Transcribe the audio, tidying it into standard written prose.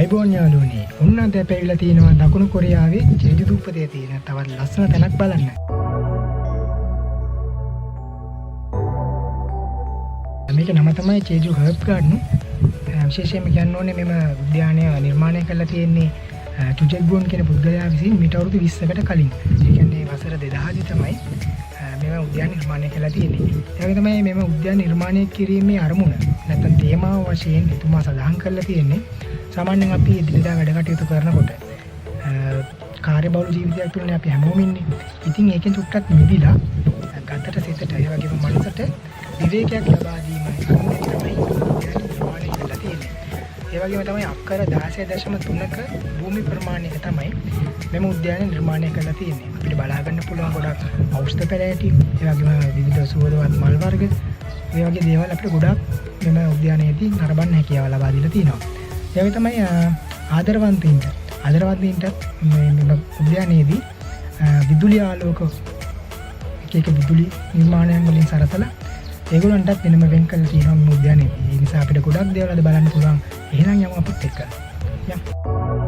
අයිබෝන් යාළුවනේ. ඔන්න අද පැවිලා තියෙනවා දකුණු කොරියාවේ ජෙජු දූපතේ තියෙන තවත් ලස්සන තැනක් බලන්න. මේක නම තමයි ජෙජු හර්බ් ගාඩන්. විශේෂයෙන්ම කියන්න ඕනේ මෙම උද්‍යානය නිර්මාණය කරලා තියෙන්නේ තුජෙග්ගොන් කියන පුද්ගලයා විසින් මීට අවුරුදු 20කට කලින්. ඒ කියන්නේ වසර 2000 තමයි මෙම උද්‍යාන නිර්මාණය කරලා තියෙන්නේ. ඒ වගේ තමයි මෙම උද්‍යාන නිර්මාණය කිරීමේ අරමුණ නැත්නම් තේමාව වශයෙන් එතුමා සඳහන් කරලා තියෙන්නේ. සාමාන්‍යයෙන් අපි එදිනෙදා වැඩ කටයුතු කරනකොට කාර්යබහුල ජීවිතයක් තුළනේ අපි හැමෝම ඉන්නේ. ඉතින් ඒකෙන් චුට්ටක් මිදිලා ගතට සිතට ඒ වගේම මනසට විවේකයක් ලබා දීමයි තමයි නිර්මාණය කරලා තියෙන්නේ. ඒ වගේම තමයි අක්කර 16.3ක භූමි ප්‍රමාණයක තමයි මෙම උද්‍යානය නිර්මාණය කරලා තියෙන්නේ. අපිට බලා ගන්න පුළුවන් ගොඩක් ඖෂධ පැලෑටි, ඒ වගේම විවිධ සුවඳවත් මල් වර්ග, ඒ වගේ දේවල් අපිට ගොඩක් මෙම උද්‍යානයේදී නරඹන්න හැකියාව ලබා දීලා තියෙනවා. ඒ වගේ තමයි ආදරවන්තයින්ට මෙම උද්‍යානයේදී විදුලි ආලෝක එක විදුලි නිර්මාණයන් වලින් සරසලා ඒගොල්ලන්ටත් වෙනම වෙන් කරලා තියෙනවා මේ උද්‍යානයේදී. ඒ නිසා අපිට ගොඩක් දේවල් අද බලන්න පුළුවන්. එහෙනම් යමු අපිත් එක්ක. යමු.